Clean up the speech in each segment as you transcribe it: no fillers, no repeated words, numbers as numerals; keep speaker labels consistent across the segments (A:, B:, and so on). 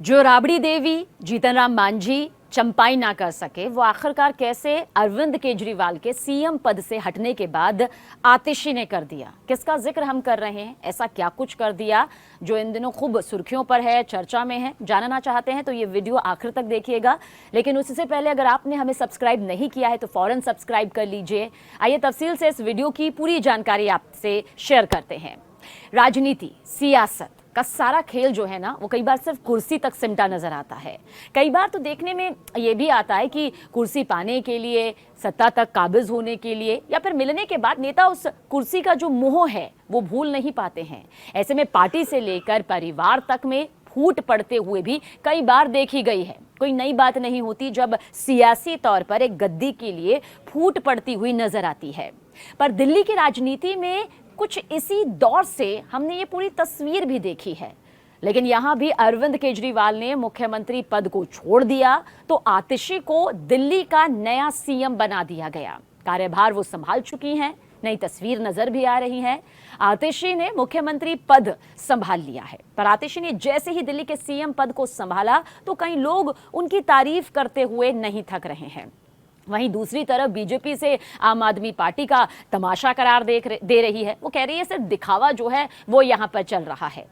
A: जो राबड़ी देवी, जीतन राम मांझी चंपाई ना कर सके, वो आखिरकार कैसे अरविंद केजरीवाल के सीएम पद से हटने के बाद आतिशी ने कर दिया। किसका जिक्र हम कर रहे हैं? ऐसा क्या कुछ कर दिया जो इन दिनों खूब सुर्खियों पर है, चर्चा में है? जानना चाहते हैं तो ये वीडियो आखिर तक देखिएगा। लेकिन उससे पहले अगर आपने हमें सब्सक्राइब नहीं किया है तो फौरन सब्सक्राइब कर लीजिए। आइए तफसील से इस वीडियो की पूरी जानकारी आपसे शेयर करते हैं। राजनीति, सियासत का सारा खेल जो है ना, वो कई बार सिर्फ कुर्सी तक सिमटा नजर आता है। कई बार तो देखने में ये भी आता है कि कुर्सी पाने के लिए, सत्ता तक काबिज होने के लिए या फिर मिलने के बाद नेता उस कुर्सी का जो मोह है वो भूल नहीं पाते हैं। ऐसे में पार्टी से लेकर परिवार तक में फूट पड़ते हुए भी कई बार देखी गई है। कोई नई बात नहीं होती जब सियासी तौर पर एक गद्दी के लिए फूट पड़ती हुई नजर आती है। पर दिल्ली की राजनीति में कुछ इसी दौर से हमने ये पूरी तस्वीर भी देखी है। लेकिन यहां भी अरविंद केजरीवाल ने मुख्यमंत्री पद को छोड़ दिया तो आतिशी को दिल्ली का नया सीएम बना दिया गया। कार्यभार वो संभाल चुकी हैं, नई तस्वीर नजर भी आ रही है। आतिशी ने मुख्यमंत्री पद संभाल लिया है, पर आतिशी ने जैसे ही दिल्ली के सीएम पद को संभाला तो कई लोग उनकी तारीफ करते हुए नहीं थक रहे हैं। वहीं दूसरी तरफ बीजेपी से आम आदमी पार्टी का तमाशा करार दे रही है। वो कह रही है सिर्फ दिखावा जो है वो यहां पर चल रहा है।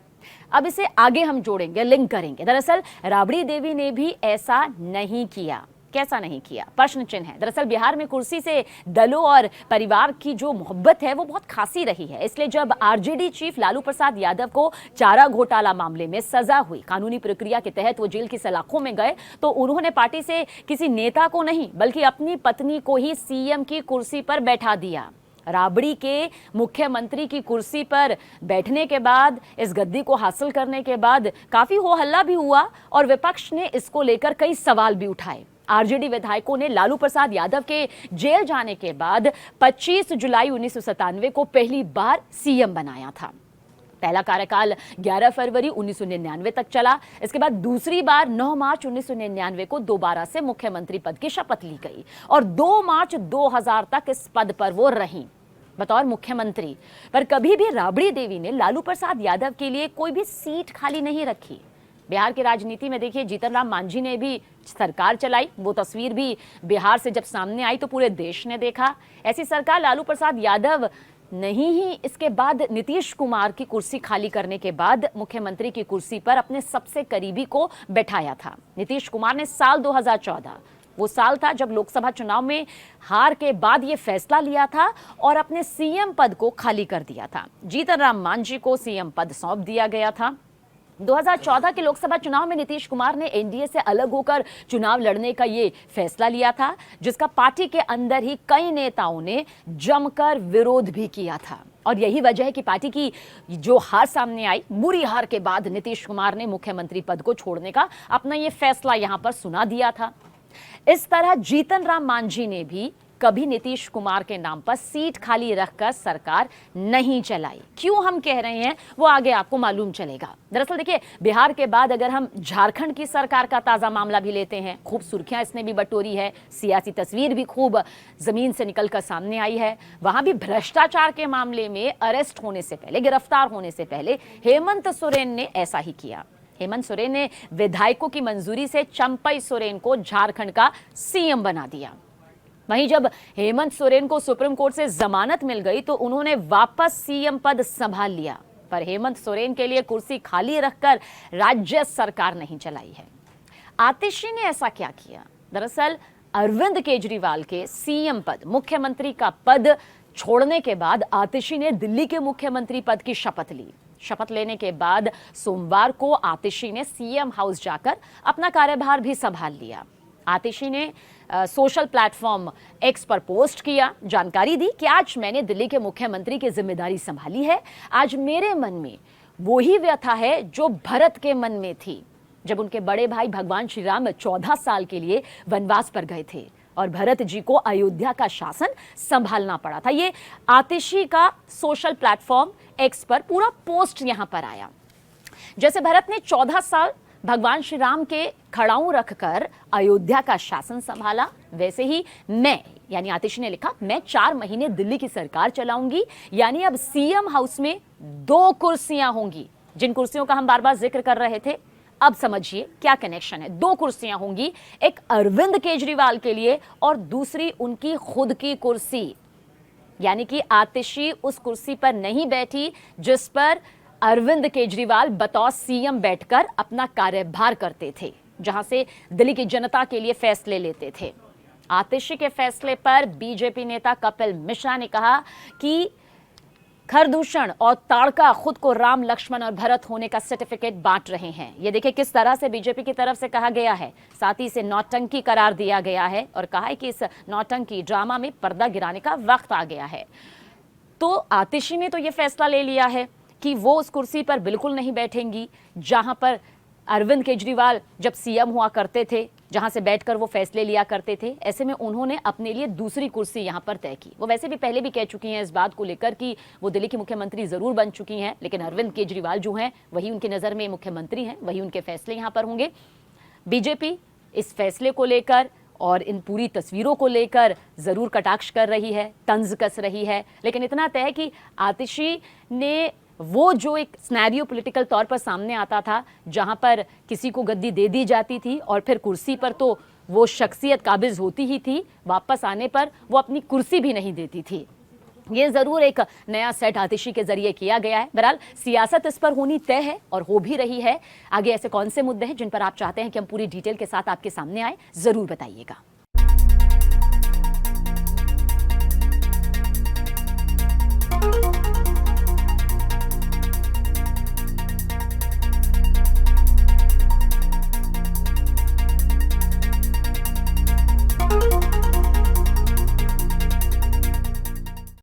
A: अब इसे आगे हम जोड़ेंगे, लिंक करेंगे। दरअसल राबड़ी देवी ने भी ऐसा नहीं किया। कैसा नहीं किया? प्रश्न चिन्ह है। दरअसल बिहार में कुर्सी से दलों और परिवार की जो मोहब्बत है वो बहुत खासी रही है। इसलिए जब आरजेडी चीफ लालू प्रसाद यादव को चारा घोटाला मामले में सजा हुई, कानूनी प्रक्रिया के तहत वो जेल की सलाखों में गए, तो उन्होंने पार्टी से किसी नेता को नहीं बल्कि अपनी पत्नी को ही सीएम की कुर्सी पर बैठा दिया। राबड़ी के मुख्यमंत्री की कुर्सी पर बैठने के बाद, इस गद्दी को हासिल करने के बाद काफी हो हल्ला भी हुआ और विपक्ष ने इसको लेकर कई सवाल भी उठाए। आरजेडी विधायकों ने लालू प्रसाद यादव के जेल जाने के बाद 25 जुलाई 1997 को पहली बार सीएम बनाया था। पहला कार्यकाल 11 फरवरी 1999 तक चला। इसके बाद दूसरी बार 9 मार्च 1999 को दोबारा से मुख्यमंत्री पद की शपथ ली गई और 2 मार्च 2000 तक इस पद पर वो रहीं बतौर मुख्यमंत्री। पर कभी भी राबड़ी देवी ने लालू प्रसाद यादव के लिए कोई भी सीट खाली नहीं रखी। बिहार की राजनीति में देखिए, जीतन राम मांझी ने भी सरकार चलाई। वो तस्वीर भी बिहार से जब सामने आई तो पूरे देश ने देखा। ऐसी सरकार लालू प्रसाद यादव नहीं ही इसके बाद नीतीश कुमार की कुर्सी खाली करने के बाद मुख्यमंत्री की कुर्सी पर अपने सबसे करीबी को बैठाया था। नीतीश कुमार ने साल 2014, वो साल था जब लोकसभा चुनाव में हार के बाद ये फैसला लिया था और अपने सीएम पद को खाली कर दिया था। जीतन राम मांझी को सीएम पद सौंप दिया गया था। 2014 के लोकसभा चुनाव में नीतीश कुमार ने एनडीए से अलग होकर चुनाव लड़ने का ये फैसला लिया था, जिसका पार्टी के अंदर ही कई नेताओं ने जमकर विरोध भी किया था। और यही वजह है कि पार्टी की जो हार सामने आई, बुरी हार के बाद नीतीश कुमार ने मुख्यमंत्री पद को छोड़ने का अपना ये फैसला यहां पर सुना दिया था। इस तरह जीतन राम मांझी ने भी कभी नीतीश कुमार के नाम पर सीट खाली रखकर सरकार नहीं चलाई। क्यों हम कह रहे हैं वो आगे आपको मालूम चलेगा। दरअसल देखिए, बिहार के बाद अगर हम झारखंड की सरकार का ताजा मामला भी लेते हैं, खूब सुर्खियां इसने भी बटोरी है, सियासी तस्वीर भी खूब जमीन से निकलकर सामने आई है। वहां भी भ्रष्टाचार के मामले में अरेस्ट होने से पहले, गिरफ्तार होने से पहले हेमंत सोरेन ने ऐसा ही किया। हेमंत सोरेन ने विधायकों की मंजूरी से चंपई सोरेन को झारखंड का सीएम बना दिया। वहीं जब हेमंत सोरेन को सुप्रीम कोर्ट से जमानत मिल गई तो उन्होंने वापस सीएम पद संभाल लिया। पर हेमंत सोरेन के लिए कुर्सी खाली रखकर राज्य सरकार नहीं चलाई है। आतिशी ने ऐसा क्या किया? दरअसल अरविंद केजरीवाल के सीएम पद, मुख्यमंत्री का पद छोड़ने के बाद आतिशी ने दिल्ली के मुख्यमंत्री पद की शपथ ली। शपथ लेने के बाद सोमवार को आतिशी ने सीएम हाउस जाकर अपना कार्यभार भी संभाल लिया। आतिशी ने सोशल प्लेटफॉर्म एक्स पर पोस्ट किया, जानकारी दी कि आज मैंने दिल्ली के मुख्यमंत्री की जिम्मेदारी संभाली है। आज मेरे मन में वही व्यथा है जो भरत के मन में थी जब उनके बड़े भाई भगवान श्री राम 14 साल के लिए वनवास पर गए थे और भरत जी को अयोध्या का शासन संभालना पड़ा था। ये आतिशी का सोशल प्लेटफॉर्म एक्स पर पूरा पोस्ट यहां पर आया। जैसे भरत ने 14 साल भगवान श्री राम के खड़ाऊ रखकर अयोध्या का शासन संभाला, वैसे ही मैं, यानी आतिशी ने लिखा, मैं 4 महीने दिल्ली की सरकार चलाऊंगी। यानी अब सीएम हाउस में 2 कुर्सियां होंगी। जिन कुर्सियों का हम बार बार जिक्र कर रहे थे, अब समझिए क्या कनेक्शन है। 2 कुर्सियां होंगी, एक अरविंद केजरीवाल के लिए और दूसरी उनकी खुद की कुर्सी, यानी कि आतिशी उस कुर्सी पर नहीं बैठी जिस पर अरविंद केजरीवाल बतौर सीएम बैठकर अपना कार्यभार करते थे, जहां से दिल्ली की जनता के लिए फैसले लेते थे। आतिशी के फैसले पर बीजेपी नेता कपिल मिश्रा ने कहा कि खरदूषण और ताड़का खुद को राम, लक्ष्मण और भरत होने का सर्टिफिकेट बांट रहे हैं। ये देखिए किस तरह से बीजेपी की तरफ से कहा गया है। साथ ही इसे नौटंकी करार दिया गया है और कहा है कि इस नौटंकी ड्रामा में पर्दा गिराने का वक्त आ गया है। तो आतिशी ने तो ये फैसला ले लिया है कि वो उस कुर्सी पर बिल्कुल नहीं बैठेंगी जहां पर अरविंद केजरीवाल जब सीएम हुआ करते थे, जहां से बैठकर वो फैसले लिया करते थे। ऐसे में उन्होंने अपने लिए दूसरी कुर्सी यहां पर तय की। वो वैसे भी पहले भी कह चुकी हैं इस बात को लेकर कि वो दिल्ली की मुख्यमंत्री जरूर बन चुकी हैं, लेकिन अरविंद केजरीवाल जो हैं वही उनकी नज़र में मुख्यमंत्री हैं, वही उनके फैसले यहां पर होंगे। बीजेपी इस फैसले को लेकर और इन पूरी तस्वीरों को लेकर जरूर कटाक्ष कर रही है, तंज कस रही है, लेकिन इतना तय है कि आतिशी ने वो जो एक सिनेरियो पॉलिटिकल तौर पर सामने आता था, जहां पर किसी को गद्दी दे दी जाती थी और फिर कुर्सी पर तो वो शख्सियत काबिज होती ही थी, वापस आने पर वो अपनी कुर्सी भी नहीं देती थी। ये जरूर एक नया सेट आतिशी के जरिए किया गया है। बहरहाल सियासत इस पर होनी तय है और हो भी रही है। आगे ऐसे कौन से मुद्दे हैं जिन पर आप चाहते हैं कि हम पूरी डिटेल के साथ आपके सामने आए, जरूर बताइएगा।